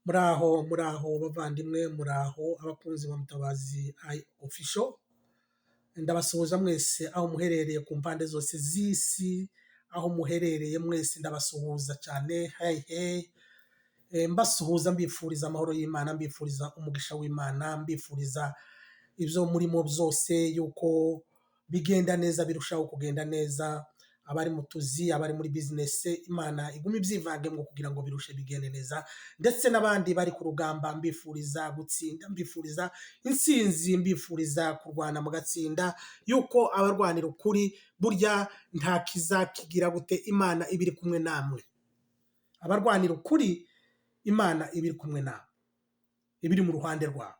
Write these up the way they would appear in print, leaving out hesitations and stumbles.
Muraho bavandimwe, muraho abakunzi ba Mutabazi official, ndabasuhuza mwese aho muherereye ku mpande zose z'isi, aho muherereye mwese ndabasuhuza cyane. Mbasuhuza mbifuriza amahoro y'Imana, mbifuriza umugisha w'Imana, mbifuriza ibyo murimo byose yuko bigenda neza, birushaho kugenda neza. Abari mu tuzi, abari muri business, Imana iguma ibyivangemo kugira ngo birushe bigende neza, ndetse n'abandi bari ku rugamba mbifuriza gutsinda, mbifuriza intsinzi, mbifuriza kurwana mu gatsinda, yuko abarwanira ukuri burya nta kizakigira gute, Imana ibiri kumwe namwe. Abarwanira ukuri, Imana ibiri kumwe namwe, ibiri mu ruhande rwabo.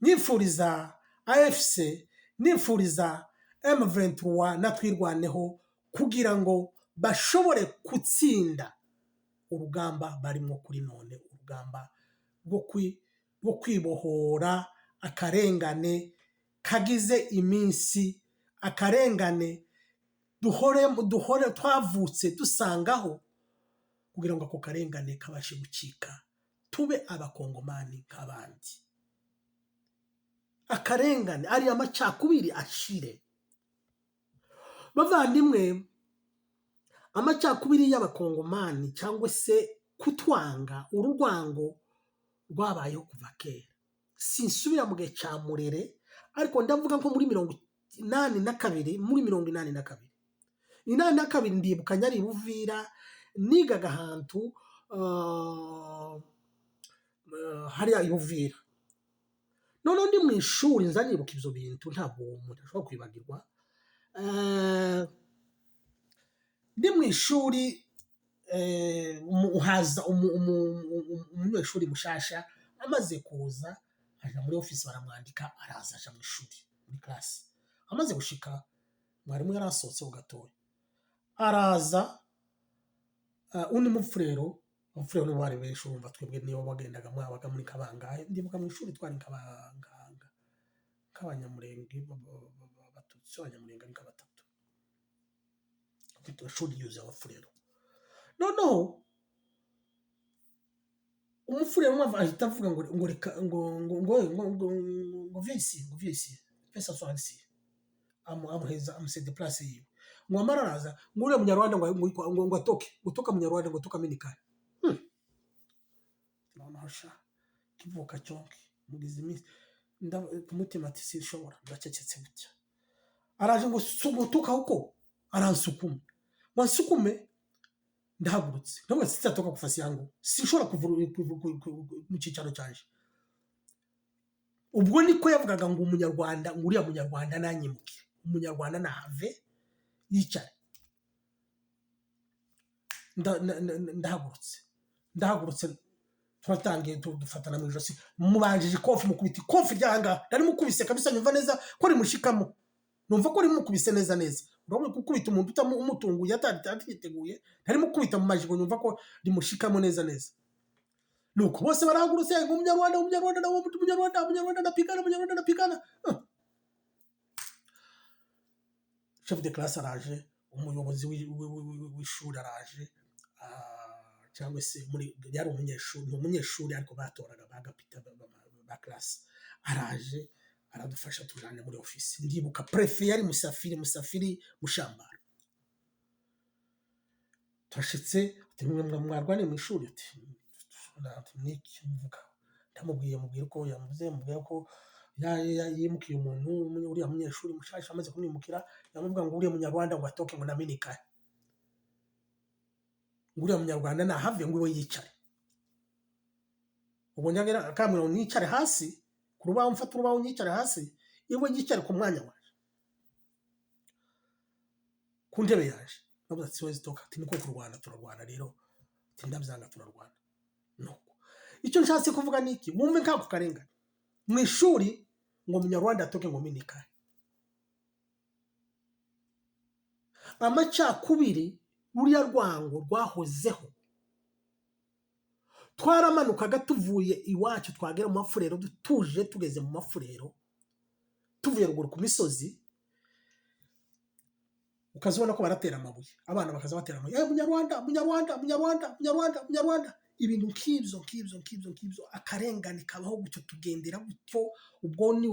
Nifuriza AFC, nifuriza M23 natwirwaneho kugira ngo bashobore gutsinda urugamba barimo kuri none, urugamba rwo kwibohora akarengane kagize iminsi, akarengane duhore twavutse dusangaho, kugira ngo ako karengane kabashe gucika, tube abakongomani nk'abandi. Akarengane ari amacakubiri ashire. Bavandimwe, amacakubiri y'abakongomani cyangwa se kutwanga, urwango rwabayeho kuva kera. Sinsubira mu gihe cya Murere, ariko ndavuga nko muri 82, muri 82 ndibuka nyari Buvira, nigaga ahantu hariya i Buvira. None ndi mu ishuri nza nibuka ibyo bintu, ntabwo umuntu ashobora kwibagirwa. Ndi mu ishuri, uhaza umunyeshuri mushasha amaze kuza, aja muri office baramwandika, araza aja mu ishuri muri class. Amaze gushika, mwarimu yarasohotse gatoya, araza undi mufurero ni bari benshi, urumva twebwe niyo bagendaga mwabaga muri Kabangahe. Ndibuka mu ishuri twari nk'abanyamurenge, abatutsi abanyamurenge ni batatu, ishuri yuzuye abafurero. Noneho umufurero umwe ahita avuga ngo reka ngo viesi pesa swansi amuheza amusede place yiwe, ngo amararaza ngo uriya munyarwanda ngo atoke, gutoka munyarwanda ngo toka minikari. Namasha kivuka cyonke mugize iminsi kumutima ati sinshobora, ndacecetse gutya. Araje ngo sugutuka uko aransukuma, wansukume ndahagurutse, ntabwo sitatoka gufasi yangu, sinshobora kuvura mu cyicaro cyanje. Ubwo niko yavugaga ngo umunyarwanda, ngo uriya munyarwanda nanyimuke, umunyarwanda nahave yicare. Ndahagurutse turatangiye dufatana mu ijosi, mubanjije ikofi, mukubita ikofi ryanga, nari mukubise kabisa, nyumva neza ko rimushikamo, numva ko rimukubise neza. Urabona gukubita umuntu umutunguye atiteguye, nari mukubita mu majigo, nyumva ko rimushikamo neza. Nuko bose barahagurutse, ngo umunyarwanda ndapigana. Chef de classe araje, umuyobozi w'ishuri araje, cyangwa se yari umunyeshuri ariko batoraga bagapita ba classe. Araje aradufasha tujane muri office. Ndibuka prefet yari Musafiri Mushambara. Turashitse ati mwarwane mu ishuri, ati niki mvuga, ndamubwiye ko mubwiye ko yimukiye umuntu, uriya munyeshuri mushasha amaze kumwimukira, yamubwira ngo uriya munyarwanda ngo atoke ngo naminikare, ngo uriya munyarwanda nahave ngo iwe yicare. Ubwo nyagira kamwe nicare hasi ku rubaho, mfata urubaho nyicare hasi, iwe yicare ku mwanya waje, ku ntebe yaje. Nabuze ati siwezi toka, ati niko turarwana rero, ati ndabyanga turarwana. Nuko icyo nshatse kuvuga niki, mwumve nkako karengane mu ishuri, ngo umunyarwanda atoke ngo minikare. Amacakubiri, uriya rwango rwahozeho. Twaramanukaga tuvuye iwacu, twagera mu mafurero dutuje, tugeze mu mafurero tuvuye ruguru ku misozi, ukazibona ko baratera amabuye, abana bakaza batera amabuye, munyarwanda. ibintu nk'ibyo akarengane kabaho gutyo tugendera gutyo. Ubwo ni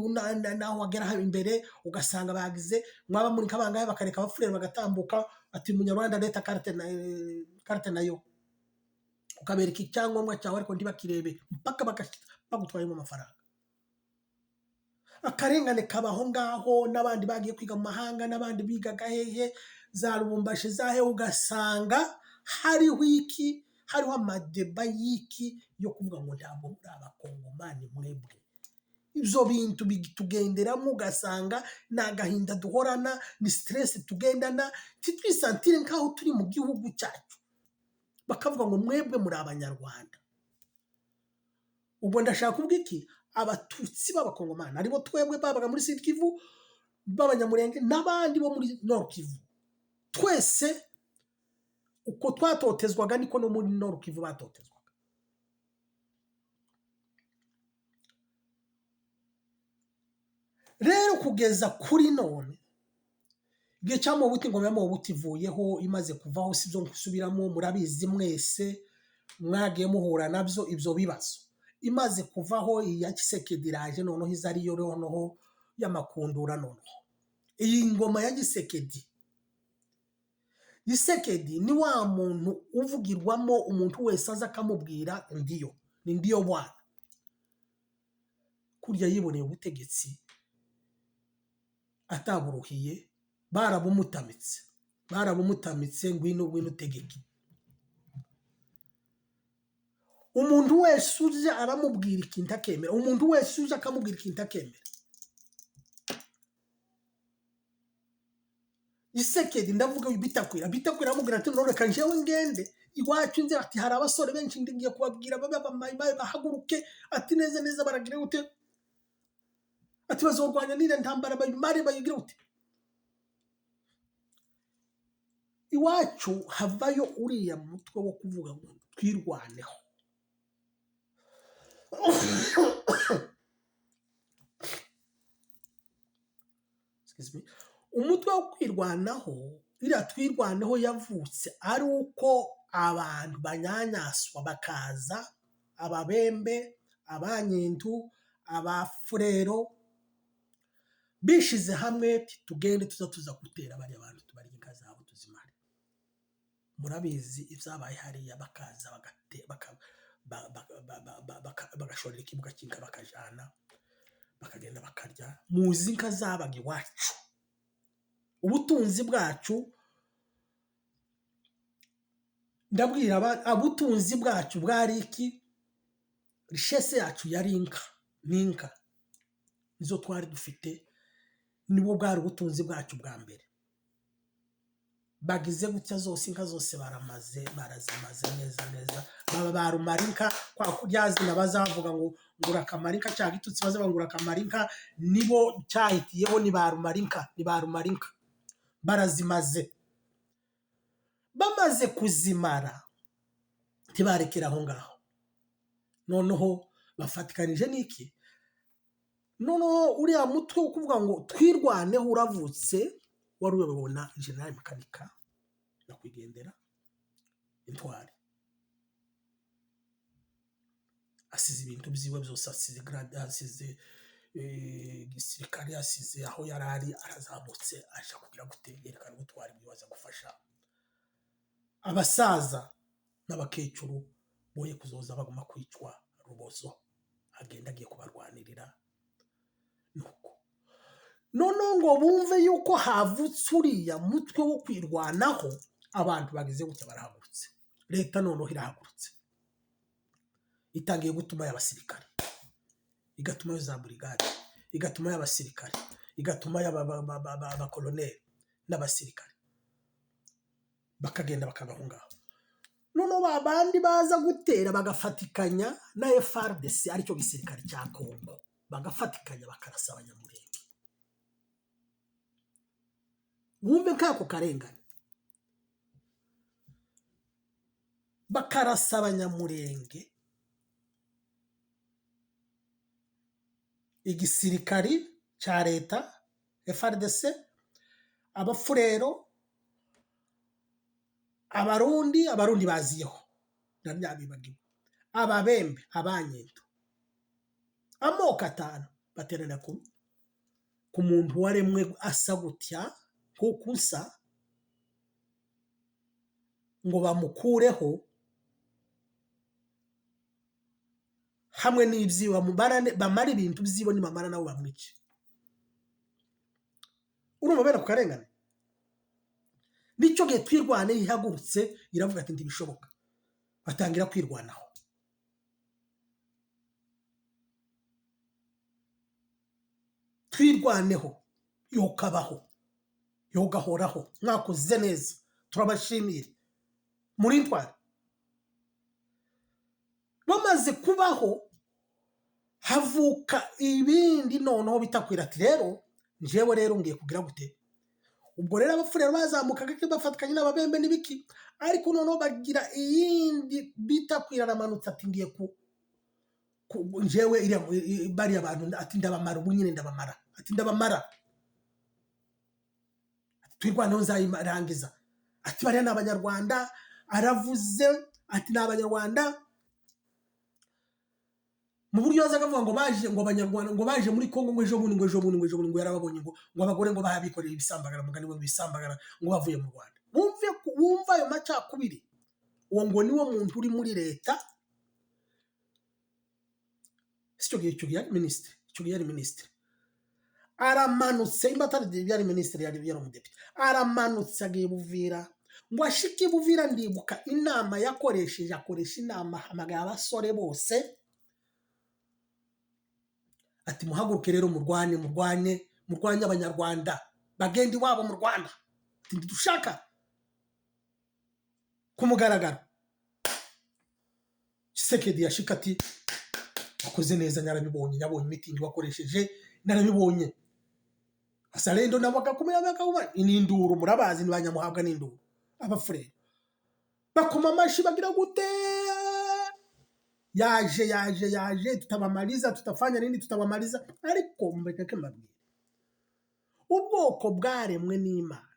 naho wagera imbere ugasanga bagize mwaba muri kabangahe bakareka abafurere bagatambuka ati umunyarwanda leta carte nayo ukabereka icyangombwa cyawe ariko ntibakirebe mpaka bagutwayemo amafaranga. Akarengane kabaho ngaho, n'abandi bagiye kwiga mu mahanga, n'abandi bigaga hehe za Lubumbashi zahe, ugasanga hariho amadeba y'iki yo kuvuga ngo ntabwo muri abakongomani mwebwe. Ibyo bintu tugenderamo ugasanga ni agahinda duhorana, ni stress tugendana, titwisantire nk'aho turi mu gihugu cyacu, bakavuga ngo mwebwe muri abanyarwanda. Ubwo ndashaka kuvuga iki? Abatutsi b'abakongomani aribo twebwe babaga muri Sud Kivu b'abanyamurenge n'abandi bo muri Nord Kivu, twese uko twatotezwaga niko no muri Nord Kivu batotezwaga. Rero kugeza kuri none igihe cya Mobutu, ingoma ya Mobutu ivuyeho imaze kuvaho, sibyo gusubiramo, murabizi mwese mwagiye muhura nabyo ibyo bibazo. Imaze kuvaho iya Tshisekedi iraje noneho iza ariyo noneho y'amakundura. Noneho iyi ngoma ya Tshisekedi ni wa muntu uvugirwamo, umuntu wese aza akamubwira ndiyo bwana. Kurya yiboneye ubutegetsi ataburuhiye, barabumutamitse ngwino utegeke. Umuntu wese uje aramubwira ikintu akemera, umuntu wese uje akamubwira ikintu akemera. Tshisekedi ndavuga Bitakwira amubwira ati none reka njyewe ngende iwacu nzi, ati hari abasore benshi ngiye kubabwira bahaguruke, ati neza baragira gute, ati bazorwanya n'ire ntambara bayigira gute. Iwacu havayo uriya mutwe wo kuvuga ngo twirwaneho. Umutwe wo kwirwanaho, iriya twirwaneho yavutse ari uko abantu banyanyaswa bakaza, ababembe, abanyintu, abafurero bishize hamwe, tugende tuza gutera bariya bantu tubarya inka zabo tuzimare. Murabizi ibyabaye hariya, bakaza bagashorera ikibuga cy'inka bakajana bakagenda bakarya. Muzi inka zabaga iwacu, ubutunzi bwacu, ndabwira ubutunzi bwacu bwari iki? Richesse yacu yari inka nizo twari dufite, nibo bwari ubutunzi bwacu bwa mbere. Bagize gutya zose inka zose barazimaze neza, baba barumara inka kwa kuryazina bazavuga ngo ngura akamara inka, cyangwa itutsi bazavuga ngura akamara inka, nibo cyahitiyeho ni barumara inka, barazimaze. Bamaze kuzimara ntibarekera aho ngaho, noneho bafatikanije n'iki? Noneho uriya mutwe wo kuvuga ngo twirwaneho uravutse, wari ubibona General Makanika nyakwigendera intwari, asize ibintu byiwe byose, asize grade, asize gisirikare, asize aho yarari, arazamutse aje kugira gute, yerekana ubutwari bwibaza gufasha abasaza n'abakecuru boye kuzoza baguma kwicwa rubozo, agenda agiye kubarwanirira. Nuko noneho ngo bumve yuko havutse uriya mutwe wo kwirwanaho, abantu bagize gutya barahagurutse. Leta noneho irahagurutse, itangiye gutuma y'abasirikare, igatuma za brigade, igatuma y'abasirikare, igatuma y'abakoloneli n'abasirikare, bakagenda bakabahungaho. Noneho babandi baza gutera bagafatikanya na FARDC, aricyo gisirikare cya Kongo, bagafatikanya bakarasa abanyamurenge. Wumve kako karengane, bakarasa abanyamurenge, igisirikari cya leta FARDC, abafurero, abarundi baziyeho, nabyabibagiwe. ababembe, abanyindo, amoko 5 baterana ku muntu waremwe asa gutya kuko usa, ngo bamukureho hamwe n'ibyibo bamara ibintu byibo nibamara nabo bamwice. Urumva bera ku karengane. Nicyo gihe twirwane ihagurutse iravuga ati ntibishoboka, batangira kwirwanaho. Twirwaneho yokabaho yogahoraho. Mwakoze neza, turabashimira muri ntwari. Bamaze kubaho havuka ibindi noneho bitakwira ati rero njyewe rero ngiye kugira gute. Ubwo rero abafurero bazamukaga bafatikanye n'ababembe n'ibiki, ariko noneho bagira iyindi bitakwira ramanutse ati ngiye njyewe bari abantu ati ndabamara, ubu nyine ndabamara, ati ndabamara, twirwanaho nzayirangiza. Ati bariya ni abanyarwanda, aravuze ati ni abanyarwanda mu buryo yazaga avuga ngo baje, ngo abanyarwanda ngo baje muri Kongo, ngo ejo bundi ngo yarababonye, ngo abagore ngo bahabikoreye ibisambagara, mugani ngo ibisambagara ngo bavuye mu Rwanda. Wumva ayo macakubiri. Uwo ngo niwo muntu uri muri leta. Icyo gihe yari minisitiri, aramanutse imbatari yari minisitiri, yari umudepite, aramanutse agiye Buvira, ngo ashike Buvira. Ndibuka inama yakoresheje, akoresha inama, hamagaye abasore bose ati muhaguruke rero murwanye abanyarwanda bagenda iwabo mu Rwanda, ati dushaka kumugaragara. Tshisekedi yashika ati wakoze neza, narabibonye, nabonye meeting wakoresheje, narabibonye. Asalendo nabaga kumenya bakaba ininduru, murabazi ni banyamuhabwa n'induru. Abafurere bakoma amashi bagira gute, yaje tutabamaliza, tutafanya nini, tutabamaliza. Ariko mbekeke mbabwira, ubwoko bwaremwe n'Imana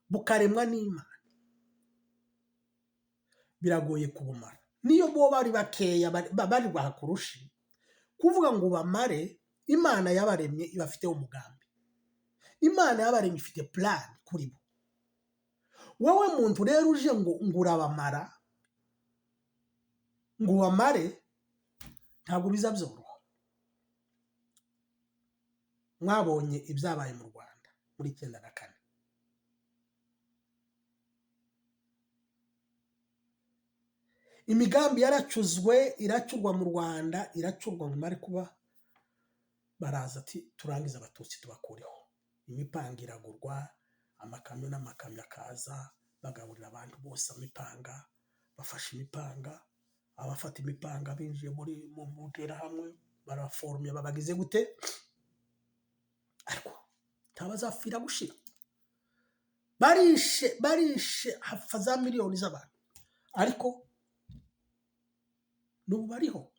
bukaremwa n'Imana biragoye kubumara. Niyo bo bari bakeya, bari bahakurushi kuvuga ngo bamare. Imana yabaremye ibafite umugambi, Imana yabaremye ifite plan kuri bo. Wowe muntu rero uje ngo urabamara, ngo bamare, ntabwo bizabyoroha. Mwabonye ibyabaye mu Rwanda muri 94. Imigambi yaracuzwe, iracurwa mu Rwanda, iracurwa mu mari kuba baraza ati turangiza abatutsi tubakureho. Imipanga iragurwa, amakamyo n'amakamyo akaza, bagaburira abantu bose amipanga, bafashe imipanga, abafata imipanga binjiye mu mutera hamwe, baraforumye, babagize gute, ariko tabazafira gushira. Barishe hafa za miliyoni z'abantu, ariko n'ubu bariho.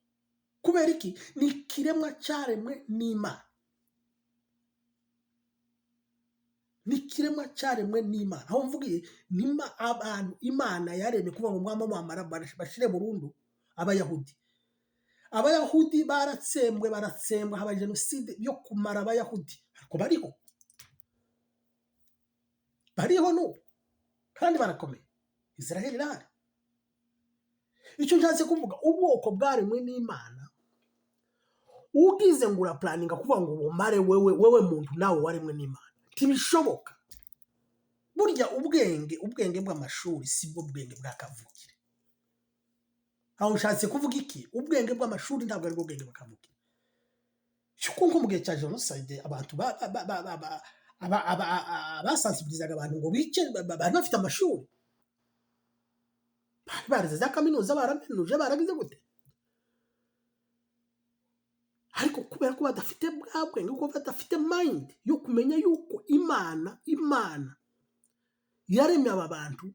Kubera iki? Ni ikiremwa cyaremwe n'Imana, ni ikiremwa cyaremwe n'Imana. Aho mvugiye abantu Imana yaremye kuva mu mwama w'amara bashire burundu Abayahudi baratsembwe, haba jenoside yo kumara Abayahudi, ariko bariho n'ubu kandi barakomeye. Israel irahari. Icyo nshatse kuvuga, ubwoko bwaremwe n'Imana. Ugize ngo uraplaninga kuvuga ngo umare wewe muntu nawe waremwe n'Imana, tibishoboka. Burya ubwenge bw'amashuri sibwo bwenge bwakavukire. Aho nshatse kuvuga iki? Ubwenge bw'amashuri ntabwo ari bwo bwenge bwakavukire. Cyuko mu gihe cya genocide abantu basensibilizaga abantu ngo bice, bari bafite amashuri, bari barize za kaminuza, baramenuje, baragize gute. Ariko kubera ko badafite bwa bwenge, ko badafite mind yo kumenya yuko Imana yaremye aba bantu,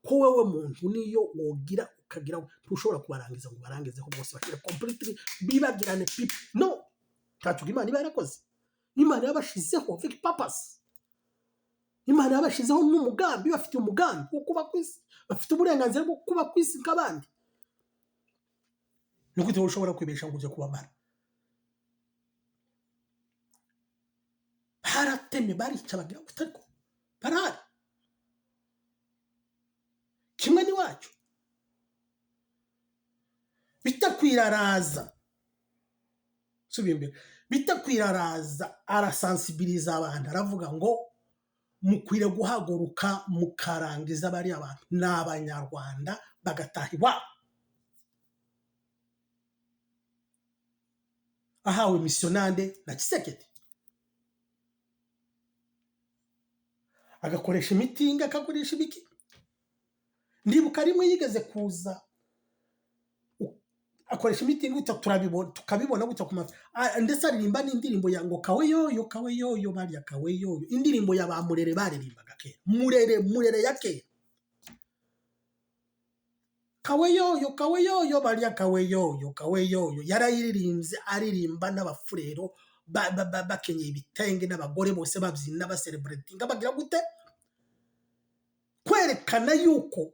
ko wewe muntu niyo wogira ukagira ntushobora kubarangiza ngo barangizeho bose bashire completely bibagirane people. No, tacu Imana ibarakoze. Imana yabashizeho with purpose. Imana yabashizeho n'umugambi, bafite umugambi wo kuba kwisi, bafite uburenganzira bwo kuba kwisi nk'abandi. ni gute ushobora kwibesha ngo uje kubamara? Barateme barica bagira gutariko barahari kimwe n'iwacu bitakwiraraza bitakwiraraza arasensibiliza abantu aravuga ngo mukwire guhaguruka mukarangiza bari abantu n'abanyarwanda bagataha iwabo. Ahawe missionande na Tshisekedi agakoresha imitinga akakoresha ibiki. Ndibuka rimwe yigeze kuza akoresha imitinga gutya tukabibona gutya ku mafi ndetse aririmba n'indirimbo ya ngo kawe yoyo bariya kawe yoyo, indirimbo ya ba Murere baririmbaga kera, Murere ya kera, kawe yoyo bariya kawe yoyo yarayiririmbye aririmba n'abafurero bakenyeye ibitenge n'abagore bose babyina baselebratinga bagira gute kwerekana yuko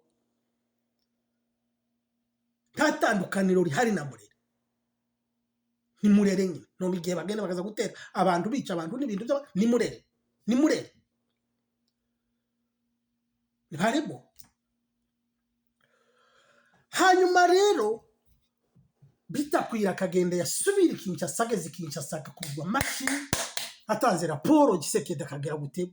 nta tandukaniro rihari na Murere. Ni Murere nyine no bigiye bagenda bakaza gutera abantu bica abantu n'ibintu by'aba ni Murere barebo. Hanyuma rero bitakwira akagenda yasubira Kinshasa ageze Kinshasa akakugwa amashi atanze raporo Tshisekedi akagira gute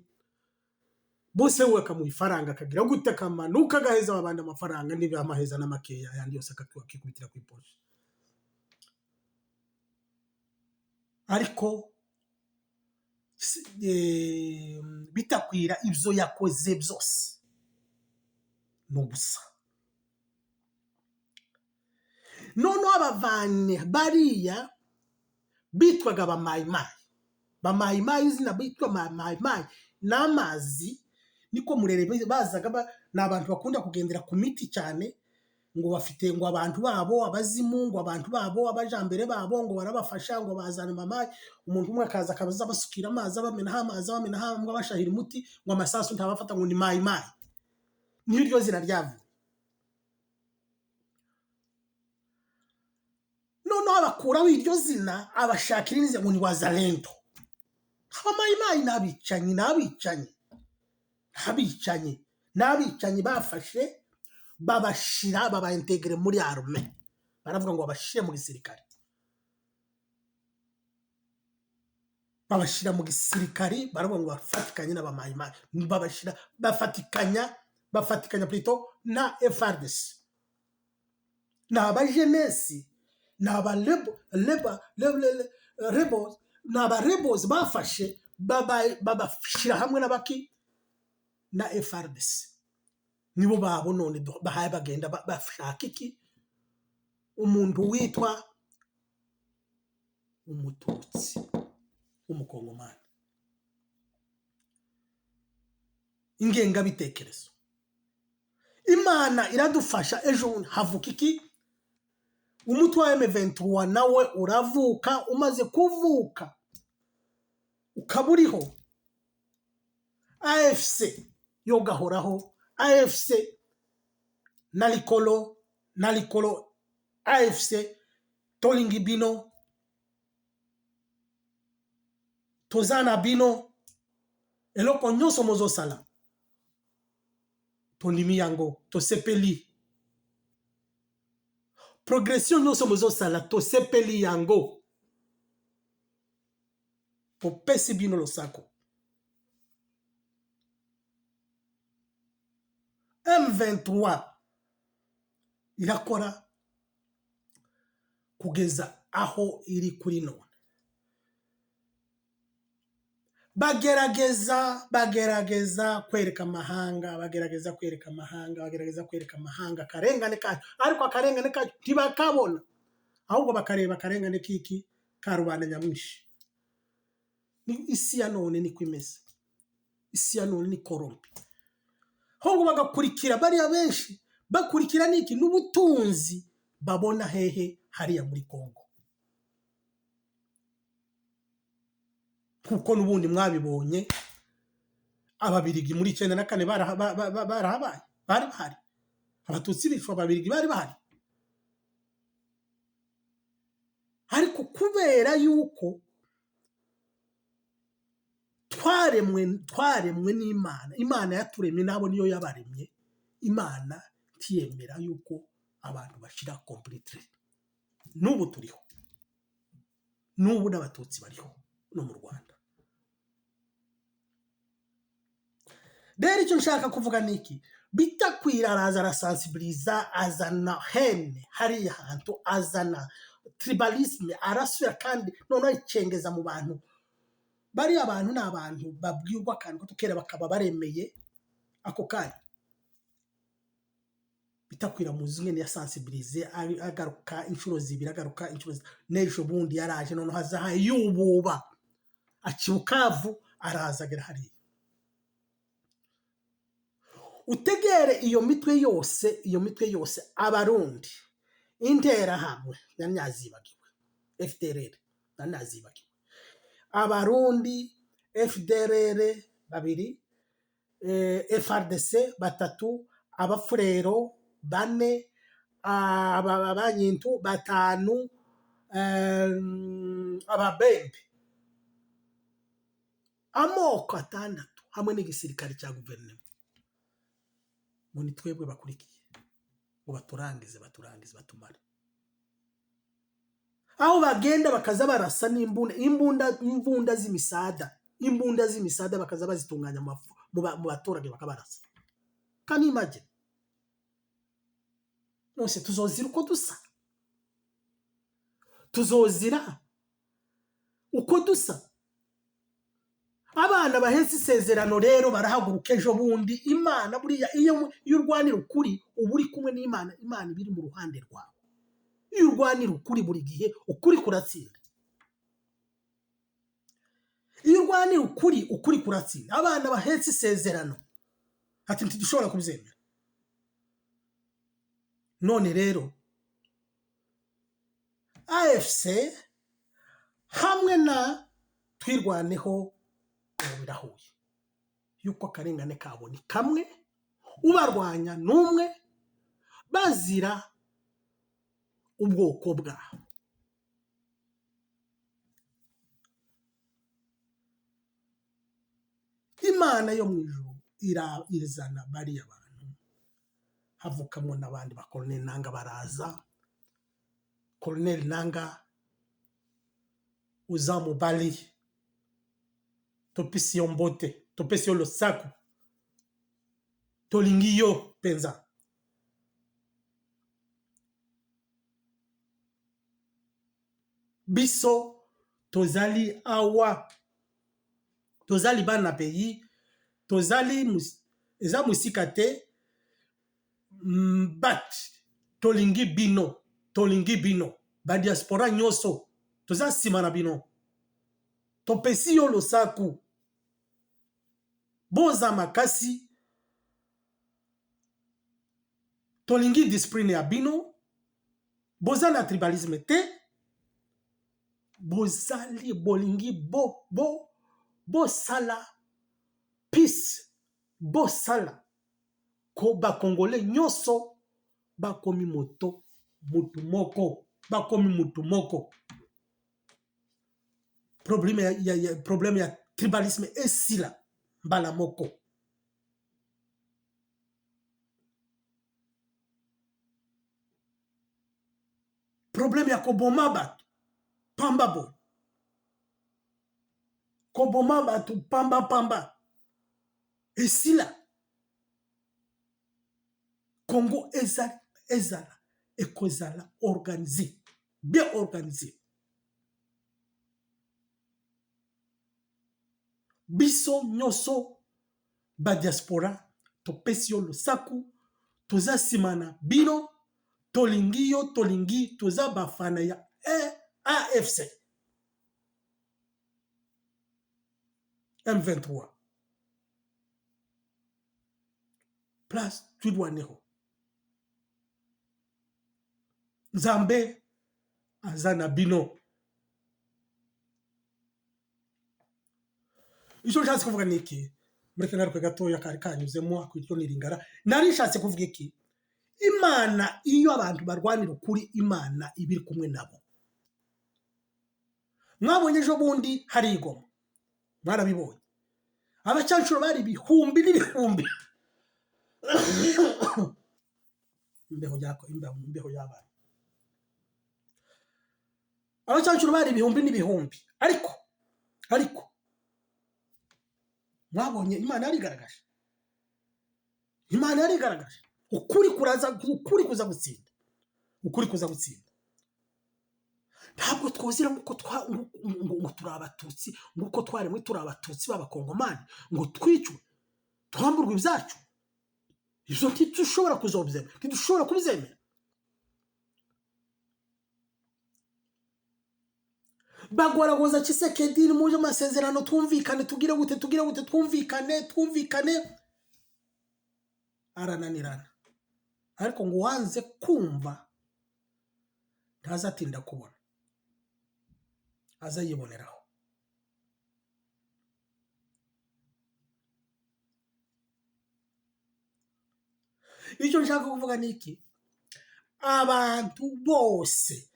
bose we akamuha ifaranga akagira gute akamanuka agaheza abandi amafaranga niba amaheza n'amakeya yandi yose akakikubitira ku iposhe. Ariko bitakwira ibyo yakoze byose n'ubusa. Noneho abavanye bariya bitwaga bamayimayi izina bitwa mayimayi n'amazi niko Murere bazaga n'abantu bakunda kugendera ku miti cyane ngo bafite ngo abantu babo abazimu ngo abantu babo abajambere babo ngo barabafasha ngo bazana mamayi. Umuntu umwe akaza akabaza basukira amazi bamenaho ngo bashahira umuti ngo amasasu ntabafata ngo ni mayimayi. Niryo zina ryavuye. Noneho abakuraho iryo zina abashakira inize ngo ni wazalendo. Abamayimayi n'abicanyi bafashe babashira babaintegre muri arme, baravuga ngo babashire mu gisirikare, babashira mu gisirikare baravuga ngo bafatikanye n'abamayimayi, babashira bafatikanya plutôt na FARDC n'aba jeunesse n'aba rebels bafashe babashira hamwe n'abaki na FARDC. Nibo babo none bahaye bagenda bashaka iki umuntu witwa umututsi w'umukongomani. Ingengabitekerezo Imana iradufasha. Ejo havuka iki umutwe wa M23 nawe uravuka. Umaze kuvuka ukaburiho AFC yo gahoraho, AFC nalikolo AFC tolingi bino tozana bino eloko nyonso mozosala tondimi yango tosepeli progression nyonso mozosala tosepeli yango popesi bino losako. M23 irakora kugeza aho iri kuri none. Bagerageza kwereka amahanga karengane kacu, ariko akarengane kacu ntibakabona, ahubwo bakareba akarengane kiki ka rubanda nyamwinshi. Isi ya none niko imeze, isi ya none ni korompi. Ahubwo bagakurikira bariya benshi bakurikira niki n'ubutunzi babona hehe hariya muri Kongo. Kuko n'ubundi mwabibonye ababirigi muri 94 barahabaye, bari bahari abatutsi bicwa, ababirigi bari bahari. kubera yuko twaremwe n'Imana. Imana yaturemye, nabo niyo yabaremye. Imana tiyemera yuko abantu bashira completely. N'ubu turiho, n'ubu n'abatutsi bariho no mu Rwanda. Rero icyo nshaka kuvuga niki, bitakwira araza arasensibiliza, azana hene hariya hantu, azana tribalisme, arasubira kandi noneho icengeza mu bantu. Bari abantu n'abantu babwirwa kandi ko tukera bakaba baremeye ako kanya. Bitakwira muzimwe ya sensibilize, agaruka inshuro zibiri, agaruka inshuro n'ejo bundi yaraje noneho hazaha yububa akibukavu arazagera hariya. Utegere iyo mitwe yose abarundi intera hamwe yanyazibagiwe, FDLR yanyazibagiwe, abarundi FDLR babiri, FRDC batatu, abafurero bane, abanyintu batanu, ababembe, amoko atandatu hamwe n'igisirikare cya guverinoma. Muni twebwe bakurikiye ngo baturangize batumare. Aho bagenda bakaza barasa imbunda z'imisada bakaza bazitunganya mu baturage bakabarasa. Can you imagine? Nose tuzozira uko dusa, tuzozira uko dusa. Abana bahetse isezerano rero barahaguruka ejo bundi. Imana buriya iyo urwanira ukuri uba uri kumwe n'Imana, Imana ibiri mu ruhande rwawe. Iyo urwanira ukuri buri gihe ukuri kuratsinda. Iyo urwanira ukuri kuratsinda. Abana bahetse isezerano ati ntidushobora kubyemera. None rero AFC hamwe na twirwaneho birahuye yuko akarengane kabo ni kamwe, ubarwanya n'umwe, bazira ubwoko bwabo. Imana yo mu ijuru irizana bariya bantu, havukamo n'abandi ba Colonel Nanga baraza. Colonel Nanga uzamu bali topisi yo mbote, topisi yo losaku, tolingi yo penza. Biso tozali awa, tozali bana peyi, tozali eza musika te, but tolingi bino ba diaspora nyoso toza sima na bino, topesi yo losaku, boza makasi, tolingi discipline ya bino, boza na tribalisme te, bozali bolingi bo sala peace, bo sala ko ba Congolais nyoso bakomi mutu moko. Problème ya tribalisme esila mbala moko. Problème ya koboma batu pamba bo, koboma batu pamba esila. Congo ezala ekozala organisé, bien organisé. Biso nyoso ba diaspora topesi yo losaku, toza simana bino, tolingi toza bafana ya AFC M23 place tudwaneho. Nzambe azana bino. Ico nshatse kuvuga niki, mureke naruke gatoya kari kanyuzemo akwityo niringara. Nari nshatse kuvuga iki, Imana iyo abantu barwanira ukuri, Imana ibiri kumwe nabo. mwabonye ejo bundi hari igoma, mwarabibonye, abacancuro bari ibihumbi n'ibihumbi. imbeho y'abana, abacancuro bari ibihumbi n'ibihumbi, ariko mwabonye Imana yarigaragaje, ukuri kuza gutsinda, ntabwo twozira ngo turi abatutsi, nk'uko twaremwe turi abatutsi b'abakongomani, ngo twicwe twamburwe ibyacu. Ibyo ntidushobora kubizemera. Bagoragoza Tshisekedi muje amasezerano, twumvikane, tugire gute, twumvikane, arananirana. Ariko ngo wanze kumva ntazatinda kubona, azayiboneraho. Icyo nshaka kuvuga ni iki? Abantu bose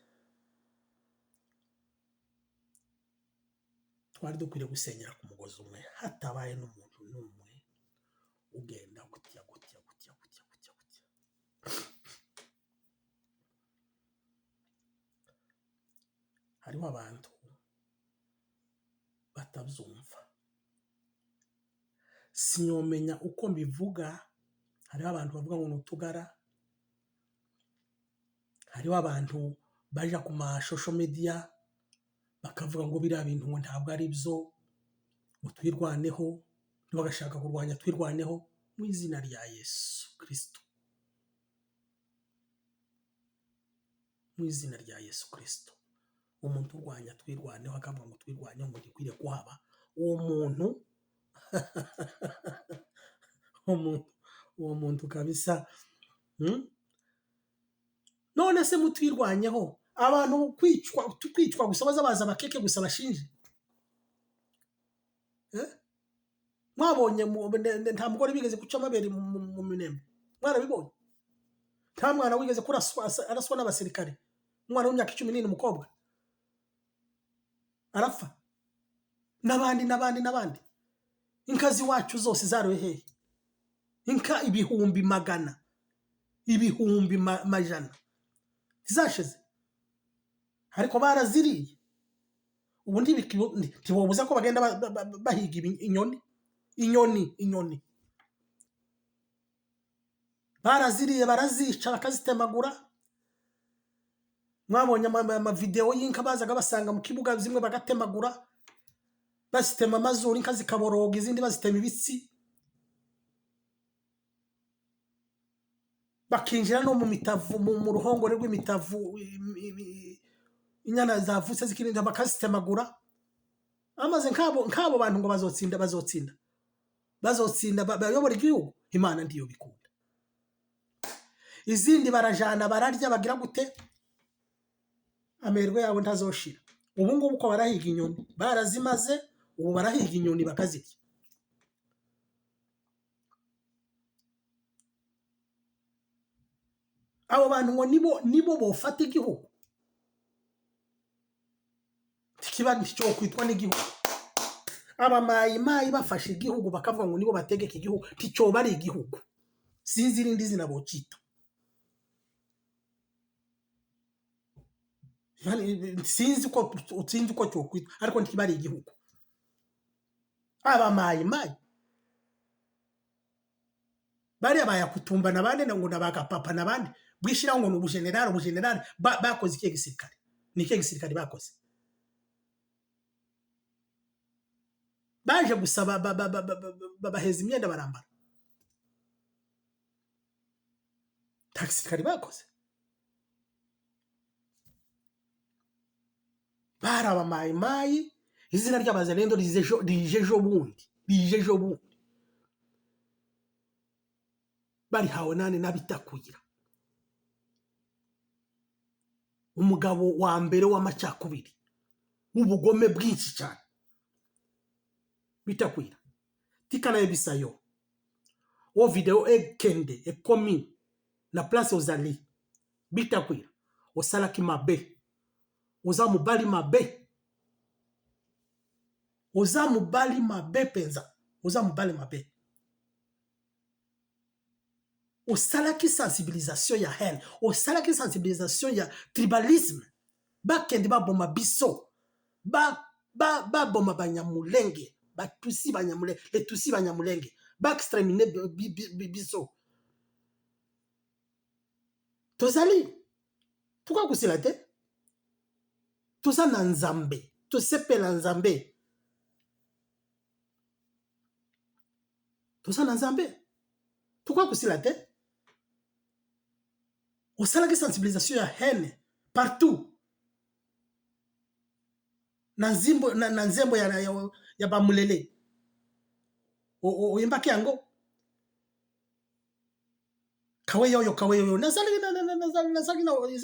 twari dukwiriye gusenyera ku mugozi umwe, hatabaye n'umuntu n'umwe ugenda gutya. Hariho abantu batabyumva, sinyomenya uko mbivuga. Hariho abantu bavuga ngo nutugara, hariho abantu baja ku social media bakavuga ngo biriya bintu ngo ntabwo ari byo, ngo twirwaneho, bagashaka kurwanya twirwaneho mu izina rya Yesu Kristo, umuntu urwanya twirwaneho akavuga ngo twirwaneho ngo gikwiriye kuhaba, uwo muntu kabisa. None se mutwirwanyeho, abantu kwicwa gusa, baza bakeke gusa bashinje. Mwabonye nta mugore bigeze guca amabere mu Minembwe, mwarabibonye? Nta mwana wigeze araswa n'abasirikare, umwana w'imyaka 14 umukobwa arapfa, n'abandi. Inka ziwacu zose zaroye hehe? Inka ibihumbi magana, ibihumbi majana zizashize, ariko baraziriye. Ubu ntibobuza ko bagenda bahiga inyoni. Baraziriye, barazica, bakazitemagura. Mwabonye amavideo y'inka bazaga basanga mu kibuga, zimwe bagatemagura, bazitema amazuru, inka zikaboroga, izindi bazitema ibitsi, bakinjira no mu mitavu, mu ruhongore rw'imitavu, inyana zavutse zikirinda bakazitemagura. Amaze nk'abo bantu ngo bazotsinda bayobora igihugu, Imana ndiyo bikunda. Izindi barajana, bararya, bagira gute, amerwe yabo ntazoshira. Ubu ngubu ko barahiga inyoni, barazimaze, ubu barahiga inyoni bakazirya. Abo bantu ngo nibo bofata igihugu, tikiba nicyo kwitwa n'igihugu. Abamayimayi bafashe igihugu bakavuga ngo nibo bategeka igihugu, ticyo bari igihugu, sinzi irindi zina bocita. Sinzi uko cyo kwitwa, ariko ntikibari igihugu. Abamayimayi bari abayakutumba nabandi ngo nabagapapa nabandi, bwishira ngo ubugenerali bakoze ikihe gisirikare? Ni ikihe gisirikare bakoze? Baje gusaba babaheza imyenda barambara, nta gisirikare bakoze. Bari abamayimayi, izina ry'abazalendo rije ejo bundi, bari hawe nane n'abitakugira. Umugabo wa mbere w'amacakubiri, ubugome bwinshi cyane, bitakwira tikana ebisayo o video ekende ekomi na place ozali bitakwira osalaki mabe, oza mobali mabe, oza mobali mabe penza, oza mobali mabe. Osalaki sensibilisation ya haine, osalaki sensibilisation ya tribalisme. Bakende baboma biso, baboma banyamulenge, batusi banyamulenge, letusi banyamulenge, exterminer biso. Tozali, pourquoi kusila te? Toza na nzambe, tosepela nzambe. Toza na nzambe. Pourquoi kusila te? Osalaki sensibilisation ya haine partout. Na nzembo ya bamulele. Oyembaki yango. Kaweyo. Nazali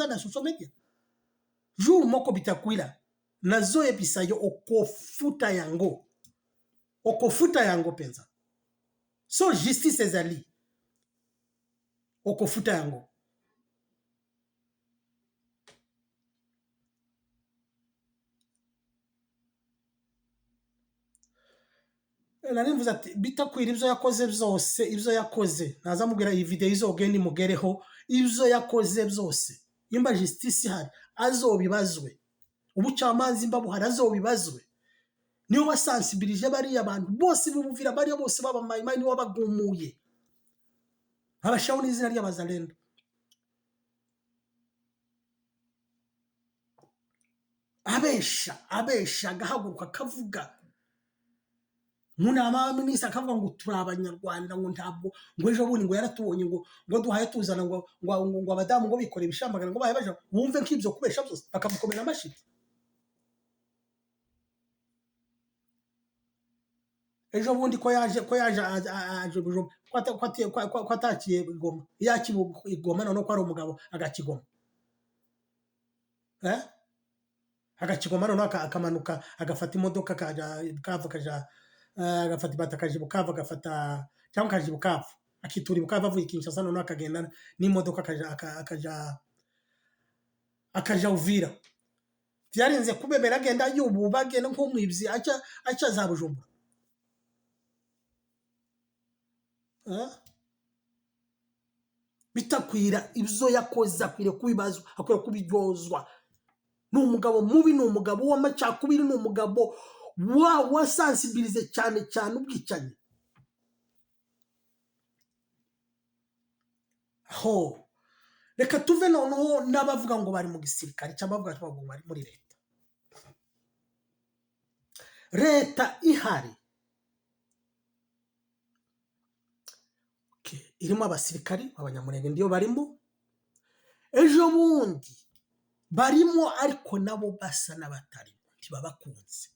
na social media. Jour moko bitakwila. Nazo ebisa yo okofuta yango. Okofuta yango penza. So justice ezali. Okofuta yango. Nani mvuza bitakwira ibyo yakoze byose, ibyo yakoze. Naza mubwira iyi video izogenda imugereho, ibyo yakoze byose. Imba justice hari azobibazwe. Ubucamanzi imba buhari azobibazwe. Niyo wasensibilije bari abantu bose bubuvira bari bose baba mayimayi niyo wabagumuye. Abashaho n'izina ry'abazalendo. Abesha agahaguruka akavuga. Munama minisita akavuga ngo turi abanyarwanda ngo ntabwo ngo ejo bundi ngo yaratubonye ngo duhaye tuzana ngo abadamu ngo bikore ibishambagana ngo bahe baje wumve nk'ibyo kubesha byose bakamukomera amashyi. Ejo bundi ko yaje bujo ko atakiye igoma igoma none ko ari umugabo agakigoma agakigoma none akamanuka agafata imodoka kaja agafata batakaje Bukavu agafata cyangwa kaje Bukavu akitura Bukavu avuye Kinshasa none akagenda n'imodoka akaja Uvira. Byarenze kubebera agenda yubu bagenda nko mwibzi acha za Bujumbura. Bitakwira ibyo yakoze akwire kubibazwa akwire kubiryozwa. Ni umugabo mubi, ni umugabo w'amacakubiri, ni umugabo wasensibilize cyane ubwicanyi. Ho reka tuve noneho n'abavuga ngo bari mu gisirikare cyangwa bavuga ngo bari muri leta ihari irimo abasirikari abanyamurenge ndiyo barimo. Ejo bundi barimo ariko nabo basa n'abatarimo ntibabakunze.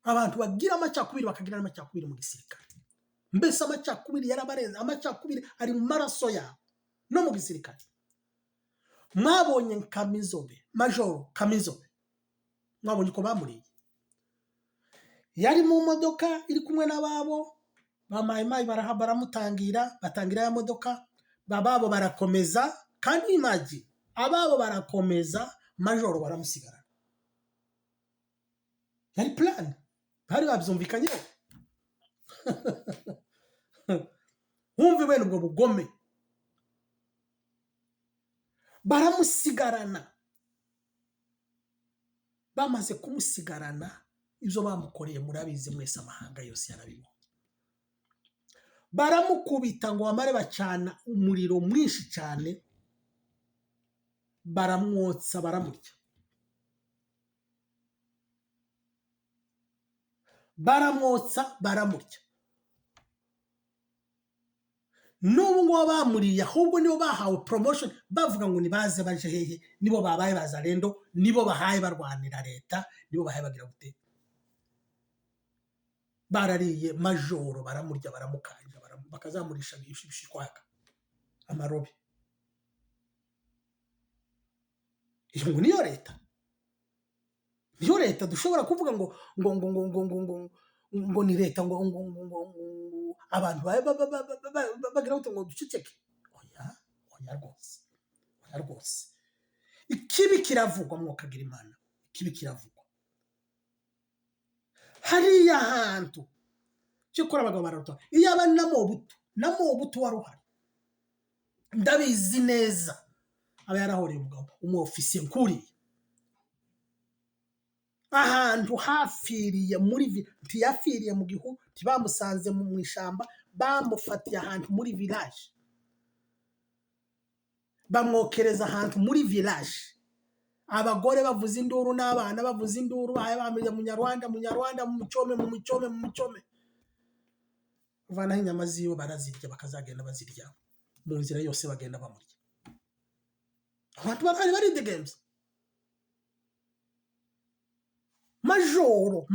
Abantu bagira amacakubiri bakagira n'amacakubiri mu gisirikare. Mbese amacakubiri yarabarenze, amacakubiri ari mu maraso yabo no mu gisirikare. Mwabonye Kamizobe, Majoro Kamizobe, mwabonye ko bamuriye, yari mu modoka iri kumwe n'ababo bamayimayi baramutangira batangira ya modoka, bababo barakomeza kandi imagi ababo barakomeza, Majoro baramusigara. Yari plan bari babyumvikanyeho. Wumve bene ubwo bugome. Baramusigarana. Bamaze kumusigarana ibyo bamukoreye murabizi mwese amahanga yose yarabibonye. Baramukubita ngo bamare bacana umuriro mwinshi cyane, baramwotsa baramurya. Baramwotsa baramurya. N'ubu ngo bamuriye ahubwo nibo bahawe promotion bavuga ngo nibaze baje hehe, nibo babaye bazalendo, nibo bahaye barwanira leta, nibo bahaye bagira gute. Barariye Majoro baramurya baramukanja bakazamurisha bishishwaka amarobe. Iyo ngo niyo leta dushobora kuvuga ngo ni leta ngo abantu bagira gute ngo duceceke. Oya rwose ikibi kiravugwa mwokagira Imana, ikibi kiravugwa. hariya hantu cyokora abagabo bararuta iyo aba na Mobutu wari uhari ndabizi neza aba yarahoreye umugabo umufisiye nkuri ahantu hafiriye muri ntiyafiriye mu gihu tibamusanze mu ishamba bamufatiye ahantu muri village bamwokereza ahantu muri village abagore bavuza induru n'abana bavuza induru bamenya munyarwanda mu mucome vanaho inyama ziwe barazirya bakazagenda bazirya mu nzira yose bagenda bamurya abantu bari the games majoro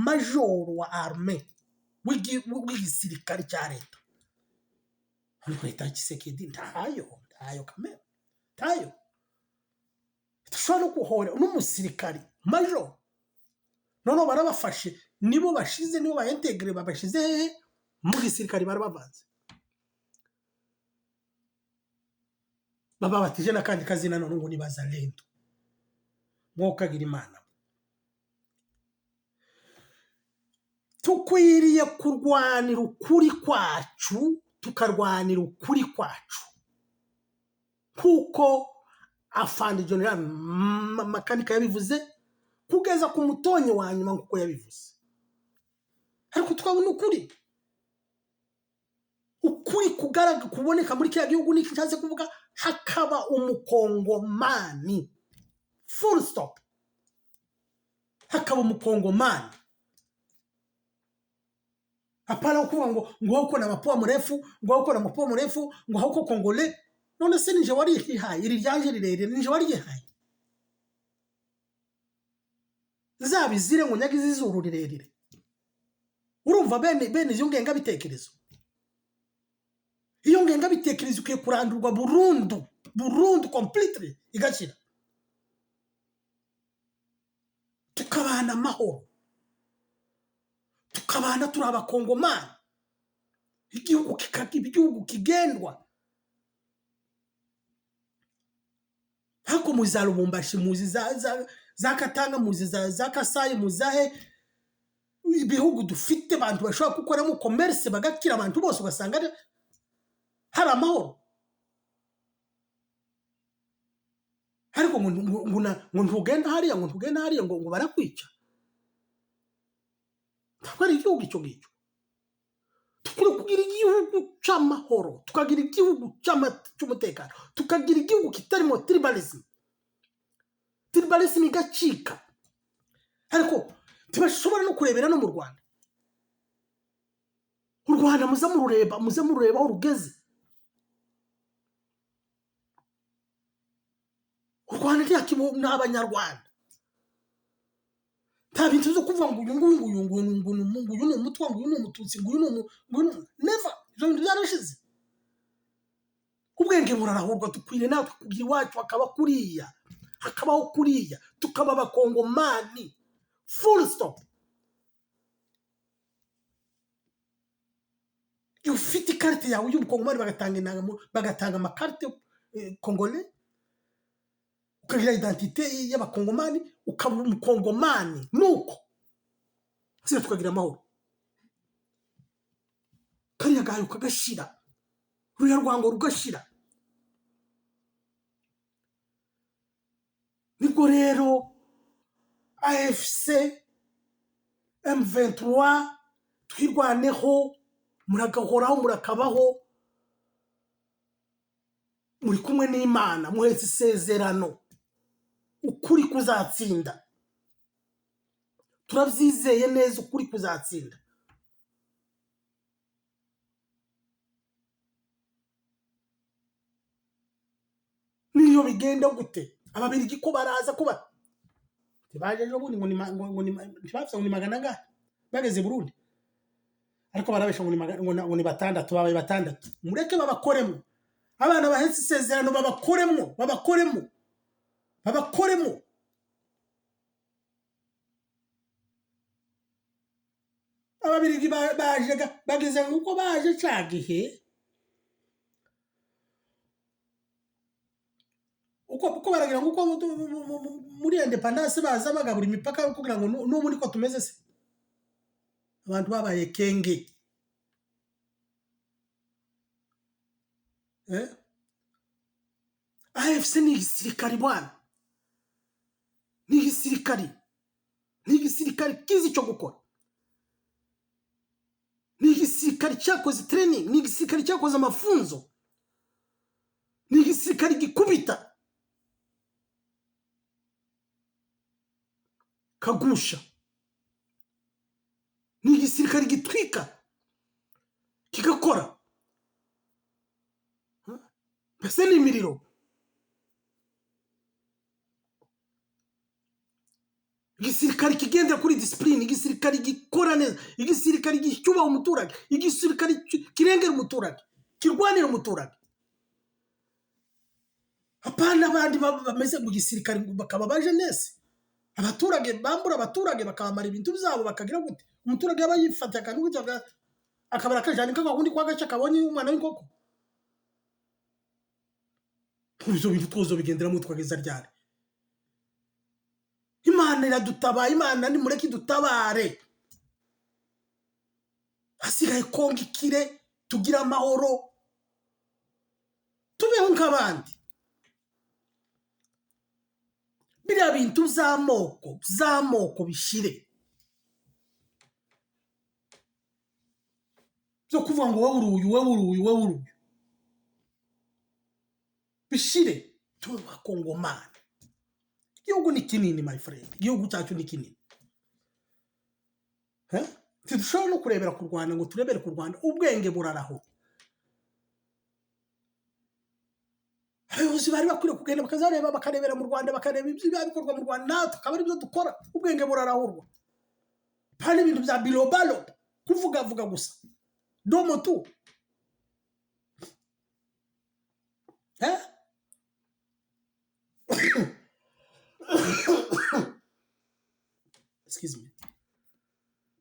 wa arme w'igisirikare cya leta leta Tshisekedi ntayo kamera tayo tushobora no kuhora n'umusirikare majoro none barabafashe nibo bashize nibo baintegre babashize hehe mu gisirikare barabavanze baba batije nakandi kazina none ngo nibaza lento mwokagira imana tukwiriye kurwanira ukuri kwacu tukarwanira ukuri kwacu kuko afande General Makanika yabivuze kugeza ku mutonyi wa nyuma nkuko yabivuze ariko twabona ukuri kugaragara kuboneka muri kya gihugu niki cyaze kuvuga hakaba umukongomani full stop hakaba umukongomani hapana ukuvuga ngo uko na mapoa mrefu ngo hauko kongole none se nije wari ihaye iri ryaje rirerere nije wari ihaye zabizire ngo nyagize izuru rirerere urumva bene iyo ngenga bitekerezo ukiye kurandurwa burundu completely igashira tukabana amahoro tukabana turi abakongomani igihugu kigendwa hako muzi Lubumbashi muzi za Katanga muzi za Kasai muzahe ibihugu dufite abantu bashobora gukoramo commerce bagakira abantu bose ugasanga hari amahoro ariko ngo ntugenda hariya ngo barakwica twari igihugu icyo ngicyo tukwiye kugira igihugu cy'amahoro tukagira igihugu cy'umutekano tukagira igihugu kitarimo tribalism igacika ariko tubashobora no kurebera no mu Rwanda u Rwanda muze murureba aho rugeze u Rwanda ntiyakibo n'abanyarwanda nta bintu zo kuvuga ngo uyu ni umutwa ngo uyu ni umututsi ngo uyu never ibyo bintu byarashize ubwenge burarahurwa tukwiriye natwe kugira iwacu hakabaho kuriya tukaba abakongomani full stop ufite ikarite yawe y'ubukongomani bagatanga amakarite kongole ukagira identite y'abakongomani ukaba umukongomani nuko sira tukagira amahoro kariya gayo kagashira ruya rwango rugashira nibwo rero AFC M23 twirwaneho muragahoraho murakabaho muri kumwe n'Imana muhetse isezerano ukuri kuzatsinda turabyizeye neza ukuri kuzatsinda niyo bigenda gute ababirigi ko baraza kuba tibaje ejo bundi ngo ni magana ngahe bageze Burundi ariko barabesha ngo ni batandatu babaye batandatu mureke babakoremo abana bahetse isezerano babakoremo ababirigi baje bageze nguko baje cagihe uko baragira nguko muri independence baza bagabura imipaka kugira ngo n'ubu niko tumeze se abantu babaye kenge. AFC ni igisirikari bwana, ni igisirikari kizi cyo gukora, ni igisirikari cyakoze training, ni igisirikari cyakoze amafunzo, ni igisirikari gikubita kagusha, ni igisirikari gitwika kigakora, mbese ni imiriro. Igisirikari kigendera kuri discipline, igisirikari gikora neza, igisirikari cyubaha umuturage, igisirikari kirengera umuturage, kirwanira umuturage. Apana abandi bameze mu gisirikari bakaba baje nese, abaturage bambura abaturage bakabamara ibintu byabo bakagira gute, umuturage yaba yifata kandi gutya akabara kajana kagahundi kwa gace kabonye umwana w'inkoko. Ibyo bintu twozo bigenderamo twageza ryari? Imana iradutabaye, Imana ni mureke dutabare, hasigaye konga ikire, tugira amahoro, tubeho nk'abandi. Biriya bintu z'amoko bishire, byo kuvuga ngo wowe uruyu bishire, tube bakongomana. Igihugu ni kinini my friend, igihugu cyacu ni kinini. Tidushobora no kurebera ku Rwanda ngo turebere ku Rwanda, ubwenge buraraho. Abayobozi bari bakwiriye kugenda bakazareba, bakarebera mu Rwanda, bakareba ibyo bikorwa mu Rwanda, natwe akaba ari byo dukora. Ubwenge burarahurwa, kandi ibintu bya bilobalo kuvuga gusa domo tu. Excuse me.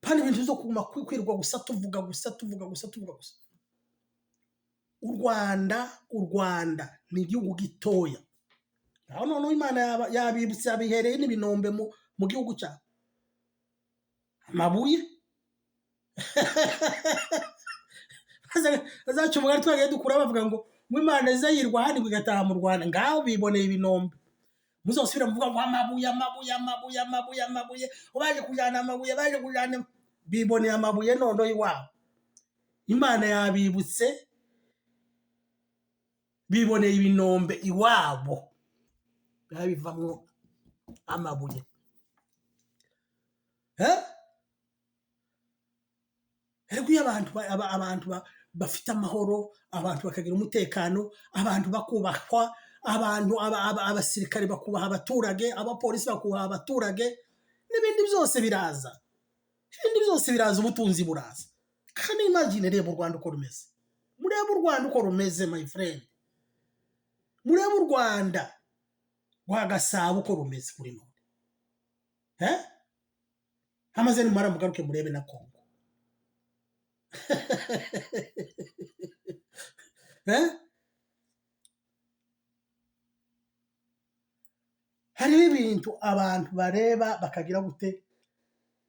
Pani ibintu zo kuma kwirwa gusa tuvuga gusa. U Rwanda ni igihugu gitoya. Aho none Imana yabibutse yabihereye n'ibinombe mu gihugu cya amabuye. Azacu mugari twagaye dukura bavuga ngo Imana izayirwa handi bigataha mu Rwanda, ngaho biboneye ibinombe. Muzosubira muvuga ngo amabuye, ubaje kujana amabuye, baje kujana, biboneye amabuye nondo iwabo. Imana yabibutse biboneye ibinombe iwabo, babivamwo amabuye. Erego abantu bafite amahoro, abantu bakagira umutekano, abantu bakubahwa, abantu abasirikare bakubaha abaturage, abapolisi bakubaha abaturage, n'ibindi byose biraza. Ubutunzi buraza. Kandi imagine reba u Rwanda uko rumeze. Murebe u Rwanda uko rumeze my friend. Murebe u Rwanda rwa Gasabo uko rumeze kuri none. Hamaze nimara mugaruke murebe na Kongo. Hari ibintu abantu bareba bakagira gute,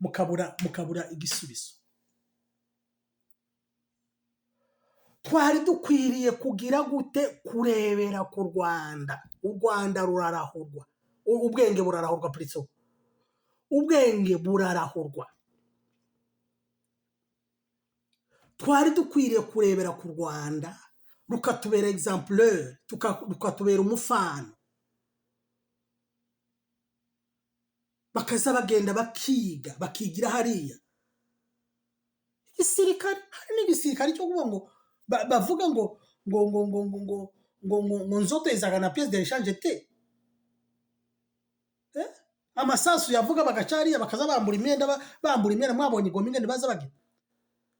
mukabura igisubizo. Twari dukwiriye kugira gute, kurebera ku Rwanda. U Rwanda rurarahurwa, ubwenge burarahurwa pritso, ubwenge burarahurwa. Twari dukwiriye kurebera ku Rwanda, rukatubera exemplaire, rukatubera umufano. Bakaza bagenda bakigira hariya. Igisirikare, hari n'igisirikare cyo kuvuga ngo bavuga ngo nzoto izaga na pièce de rechange te. Amasasu yavuga bagacariya bakaza bambura imyenda, mwabonye ngo mingene baza bagenda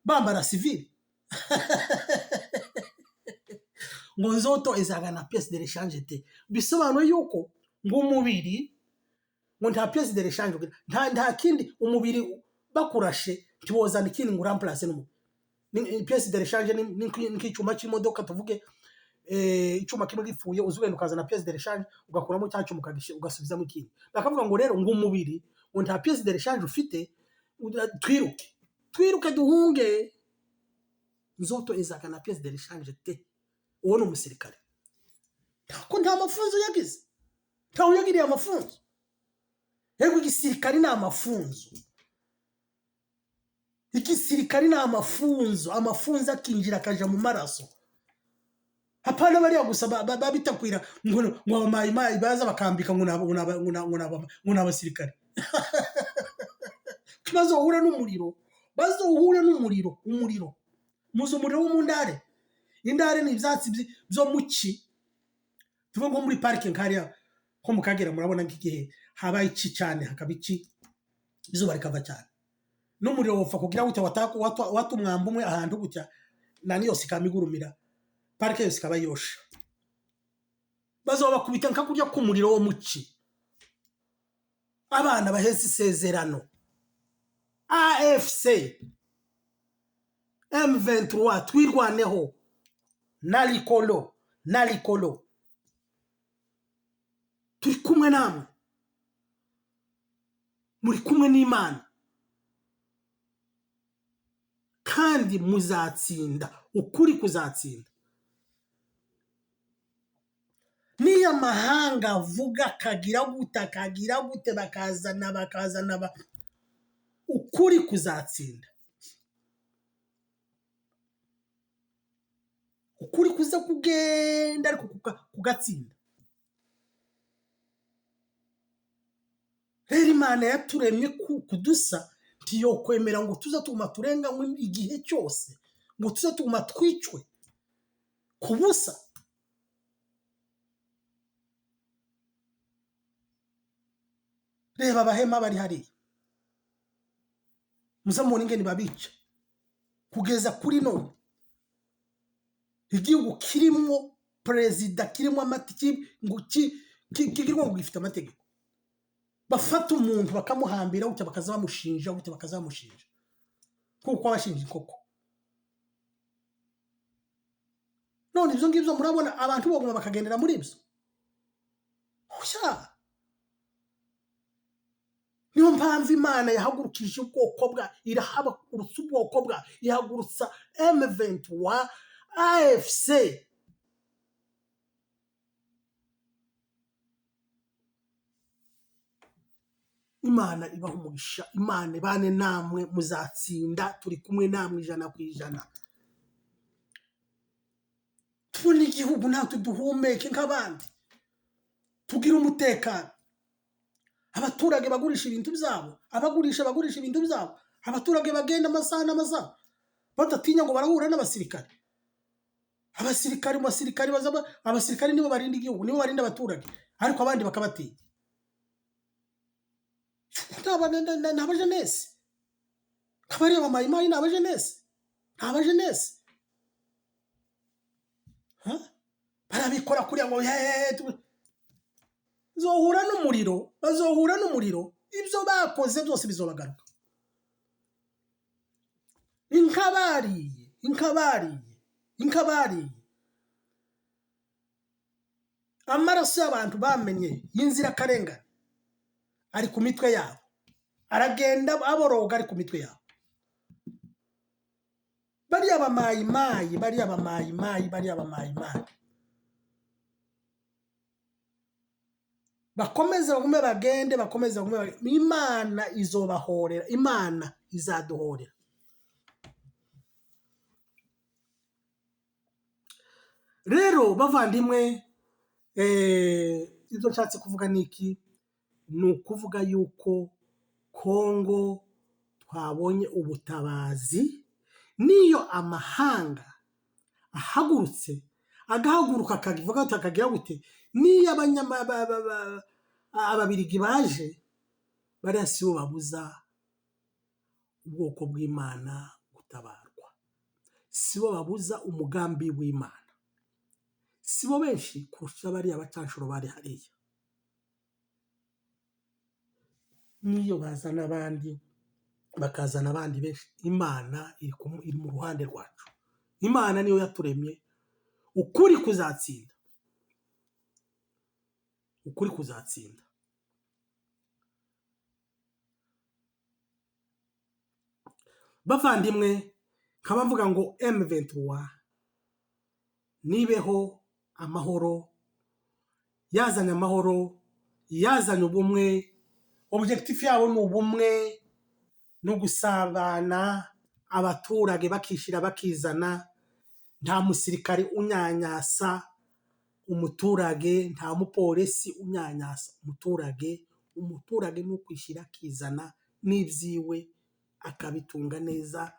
bambara civil. Ngo nzoto izaga na pièce de rechange te, bisobanuye yuko ngo umubiri ngo nta pièce de rechange, nta kindi umubiri bakurashe tibozana ikindi ngo remplace n'umuntu. Ni pièce de rechange nk'icyuma cy'imodoka, tuvuge icyuma kimwe gipfuye uzugenda ukazana pièce de rechange ugakuramo cya cyuma ugasubizamo ikindi. Bakavuga ngo rero ngo umubiri ngo nta pièce de rechange ufite, twiruke twiruke duhunge. Nzoto izaga na pièce de rechange te. Uwo ni umusirikare. Ko nta mafunzo yagize. Ntawe yagiriye amafunzo. Yego igisirikare ni amafunzo. Igisirikare ni amafunzo. Amafunzo akinjira akaja mu maraso. Hapana bari gusa babitakwira ngo abamayimayi baza bakambika ngo n'abasirikare. Bazohura n'umuriro. Bazohura n'umuriro. Umuriro. Muzo umuriro wo mu ndare. Indare ni ibyatsi byo muki. Tuvuga ngo muri parking hariya ko mu Kagera murabona nk'igihe habaye iki cyane hakaba iki izuba rikava cyane. N'umuriro wopfa kugira gute watumwamba umwe ahantu gutya nani yose kamigurumira. Parike yose ikaba yosha. Bazoba bakubita nka kurya k'umuriro wo muki. Abana baheze isezerano. AFC M23 twirwaneho nalikolo turi kumwe namwe, muri kumwe n'Imana kandi muzatsinda, ukuri kuzatsinda. Niya mahanga avuga kagira gute bakazana ukuri kuzatsinda. Ukuri kuza kugenda ariko kugatsinda. Rero Imana yaturemye kudusa ntiyo kwemera ngo tuza tuma turenga igihe cyose, ngo tuza tuma twicwe kubusa. Reba abahema bari hariya, muzamubona ingene babica kugeza kuri none. Igihugu kirimo perezida, kirimo amatiki ngo kigirwa ngo gifite amategeko. Bafata umuntu bakamuhambira gutya bakaza bamushinja kuko abashinja koko. None ibyo ngibyo murabona abantu baguma bakagendera muri ibyo. Oya, niyo mpamvu Imana yahagurukije ubwoko bwa irahaba urutsa ubwoko bwa ihagurutsa M23 AFC. Imana ibaha umugisha. Imana ibane namwe, muzatsinda, turi kumwe namwe 100%. Tubone igihugu natwe duhumeke nk'abandi, tugira umutekano. Abaturage bagurisha ibintu byabo, bagurisha ibintu byabo. Abaturage bagenda amasaha n'amasaha badatinya ngo barahura n'abasirikare. Abasirikare nibo barinda igihugu, nibo barinda abaturage, ariko abandi bakabatinya. N'abajenesi kabari abamayimayi n'abajenesi barabikora kuriya ngo bazohura n'umuriro. Ibyo bakoze byose bizobagaruka. Inkabariye amaraso y'abantu bamenye y'inzirakarengane ari ku mitwe yabo, aragenda aboroga ari ku mitwe yabo. Bariya abamayimayi bakomeza bagende. Imana izobahorera, Imana izaduhorera. Rero bavandimwe, ibyo nshatse kuvuga niki, ni ukuvuga yuko Kongo twabonye ubutabazi. Niyo amahanga ahagurutse agahaguruka akavuga akagira gute, niyo ababirigi baje bariya sibo babuza ubwoko bw'Imana gutabarwa, sibo babuza umugambi w'Imana. Sibo benshi kurusha bariya bacanshuro bari hariya. Niyo bazana abandi bakazana abandi benshi, Imana iri mu ruhande rwacu. Imana niyo yaturemye. Ukuri kuzatsinda. bavandimwe nkaba mvuga ngo M23 nibeho amahoro, yazanye amahoro, yazanye ubumwe. Objectif yabo ni ubumwe no gusabana, abaturage bakishira bakizana, nta musirikare unyanyasa umuturage, nta mupolisi unyanyasa umuturage. Umuturage ni ukwishira akizana n'ibyiwe akabitunga neza,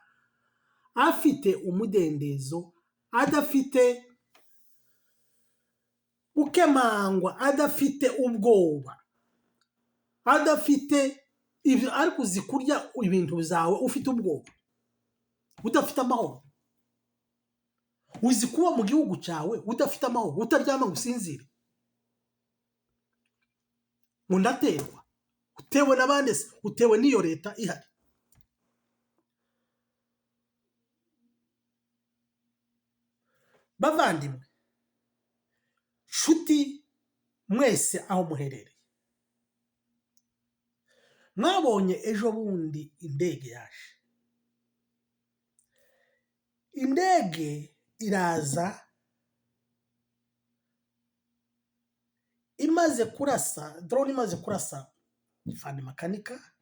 afite umudendezo, adafite ukemangwa, adafite ubwoba, adafite ibyo ariko uzi kurya ibintu byawe ufite ubwoba, udafite amahoro. Uzi kuba mu gihugu cyawe udafite amahoro, utaryama ngo usinzire. Undaterwa, utewe n'abandi se, utewe n'iyo leta ihari. Bavandimwe, nshuti mwese aho muherereye, mwabonye ejo bundi indege yaje. Indege iraza imaze kurasa, drone imaze kurasa fani makanika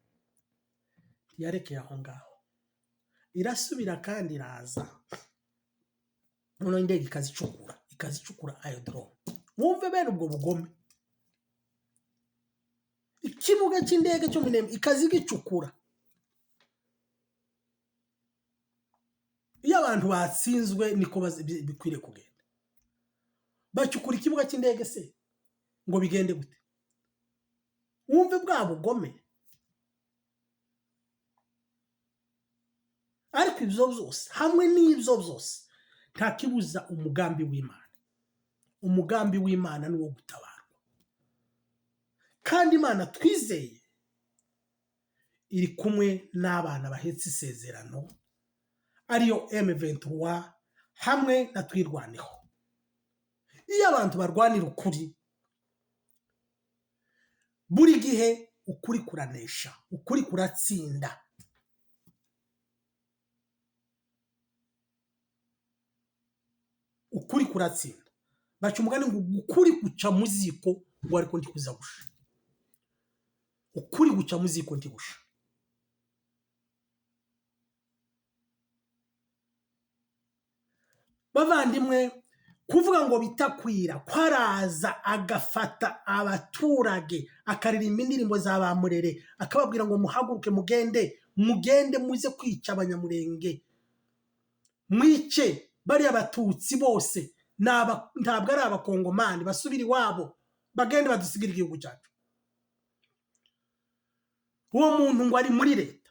yarekeye aho ngaho, irasubira kandi iraza. Noneho indege ikazicukura ayo drone. Mwumve bene ubwo bugome. Ikibuga cy'indege cyo Minembwe ikazigicukura. Iyo abantu batsinzwe niko bikwiriye kugenda. Bacukura ikibuga cy'indege se ngo bigende gute? Wumve bwa bugome. Ariko ibyo byose, hamwe n'ibyo byose, nta kibuza umugambi w'Imana. Umugambi w'Imana ni wo gutabarwa. Kandi Imana twizeye iri kumwe n'abana bahetse isezerano, ariyo M23 hamwe na Twirwaneho. Iyo abantu barwanira ukuri, buri gihe ukuri kuranesha, ukuri kuratsinda. Ukuri kuratsinda. Baca umugani ngo ukuri guca mu ziko ngo ariko ndikuza gusha. Ukuri guca mu ziko ndigusha. Bavandimwe, kuvuga ngo bitakwira kwaraza agafata abaturage akaririmba indirimbo za Bamurere, akababwira ngo muhaguruke mugende muze kwica abanyamurenge, mwice bari abatutsi bose, ntabwo ari abakongomani, basubira iwabo bagende badusigira igihugu cyacu. Uwo muntu ngo ari muri leta.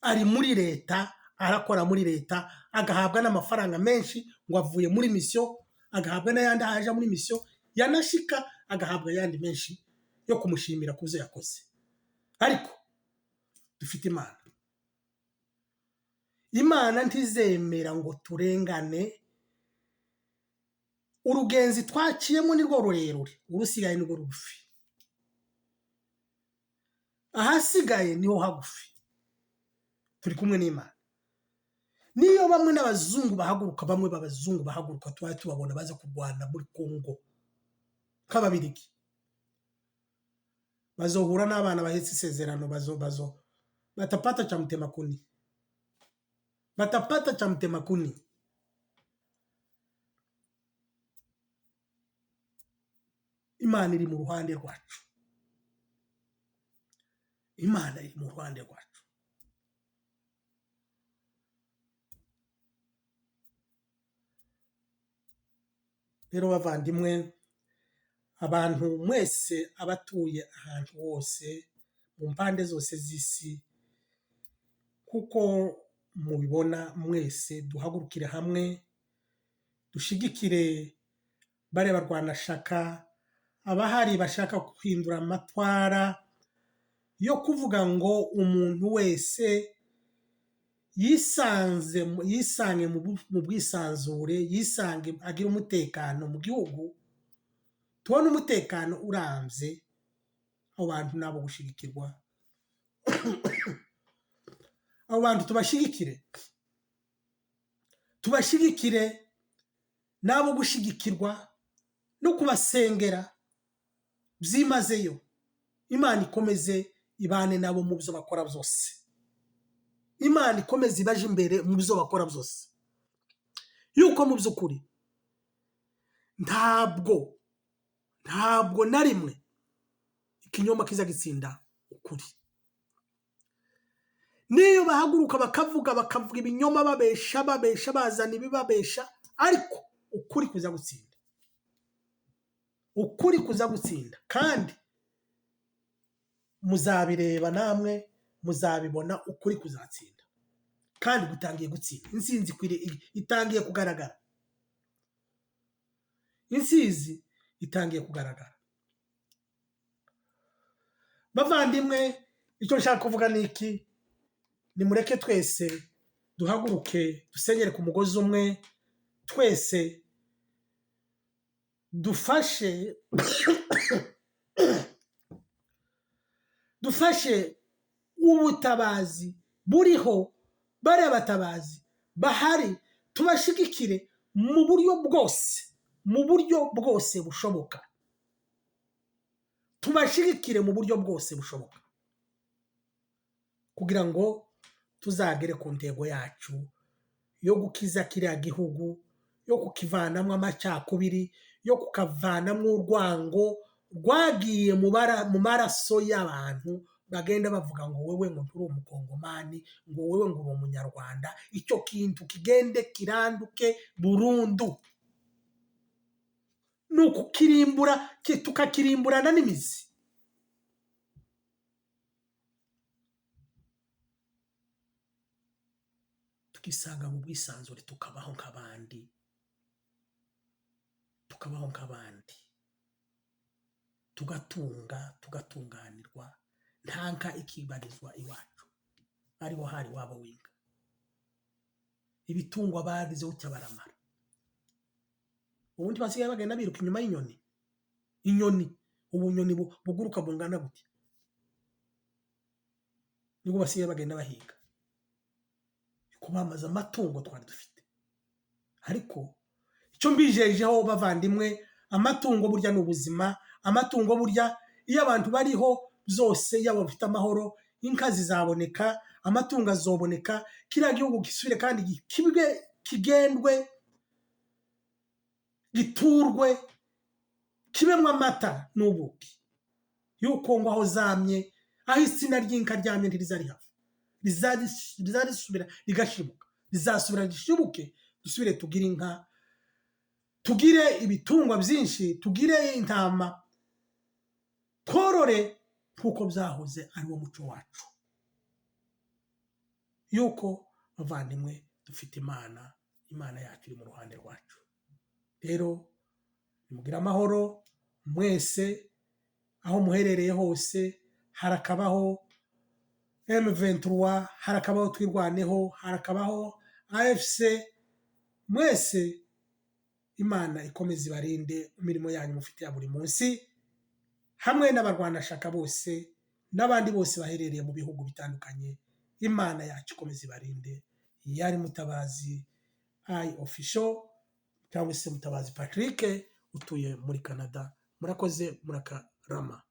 Ari muri leta, arakora muri leta, agahabwa n'amafaranga menshi ngo avuye muri mission, agahabwa n'ayandi ahaje muri mission, yanashika agahabwa yandi menshi yo kumushimira kuzo yakoze. Ariko dufite Imana. Imana ntizemera ngo turengane. Urugenzi twaciyemo ni rwo rurerure, urusigaye ni rwo rugufi. Ahasigaye niho hagufi. Turi kumwe n'Imana. Niyo bamwe n'abazungu bahaguruka, bamwe b'abazungu bahaguruka tubabona baza kurwana muri Kongo nk'Ababirigi, bazohura n'abana bahetse isezerano, batapata cha mtema kuni. Batapata cha mtema kuni. Imana iri mu ruhande rwacu. Imana iri mu ruhande rwacu. Rero bavandimwe, abantu mwese abatuye ahantu hose mu mpande zose z'isi, kuko mubibona mwese, duhagurukire hamwe, dushigikire bare barwanashaka, abahari bashaka guhindura amatwara yo kuvuga ngo umuntu wese yisange mu bwisanzure, yisange agira umutekano mu gihugu. tubone umutekano urambye, abo bantu nabo gushigikirwa, abo bantu tubashigikire nabo gushigikirwa no kubasengera byimazeyo. Imana ikomeze ibane nabo mu byo bakora byose, Imana ikomeze ibaje imbere mu byo bakora byose, yuko mu by'ukuri ntabwo na rimwe ikinyoma kiza gitsinda ukuri. Niyo bahaguruka bakavuga ibinyoma, babesha bazana ibibabesha, ariko ukuri kuza gutsinda, ukuri kuza gutsinda. Kandi muzabireba namwe, muzabibona, ukuri kuzatsinda kandi gutangiye gutsinda. Intsinzi itangiye kugaragara, intsinzi itangiye kugaragara. Bavandimwe, icyo nshaka kuvuga ni iki: nimureke twese duhaguruke dusenyere ku mugozi umwe, twese dufashe ubutabazi buriho, bariya batabazi bahari tubashigikire mu buryo bwose bushoboka, tubashigikire mu buryo bwose bushoboka, kugira ngo tuzagere ku ntego yacu yo gukiza kiriya gihugu, yo kukivanamo amacakubiri, yo kukavanamo urwango rwagiye mu maraso y'abantu bagenda bavuga ngo wewe ngo nturi umukongomani, ngo wewe ngo uri umunyarwanda. Icyo kintu kigende kiranduke burundu, ni ukukirimbura, tukakirimburana n'imizi. Tukisanga mu bwisanzure, tukabaho nk'abandi, tugatunganirwa, nta nka ikibarizwa iwacu, ariho hari waba winga. Ibitungwa bagize utya baramara, ubundi basigaye bagenda biruka inyuma y'inyoni. Ubunyoni buguruka bungana gutya nibwo basigaye bagenda bahiga, kubamaza amatungo twari dufite. Ariko icyo mbijejeho bavandimwe, amatungo burya ni ubuzima. Amatungo burya iyo abantu bariho byose, yaba bafite amahoro, inka zizaboneka, amatungo azoboneka, kiriya gihugu gisubire kandi kigendwe, giturwe, kibemwo amata n'ubuki. Yuko ngo aho zamye, aho isina ry'inka ryamye ntirizarihava, rizarisubira rigashibuka, rizasubira rishibuke, dusubire tugire inka, tugire ibitungwa byinshi, tugire intama, tworore nk'uko byahoze ari wo muco wacu. Yuko bavandimwe dufite Imana yacu iri mu ruhande rwacu. Rero nimugire amahoro mwese, aho muherereye hose. Harakabaho M23, harakabaho Twirwaneho, harakabaho AFC. Mwese Imana ikomeze ibarinde imirimo yanyu mufite ya buri munsi, hamwe n'abarwanashaka bose n'abandi bose baherereye mu bihugu bitandukanye. Imana yacu ikomeze ibarinde. Yari Mutabazi official, cyangwa se Mutabazi Patrick, utuye muri Canada. Murakoze, murakarama.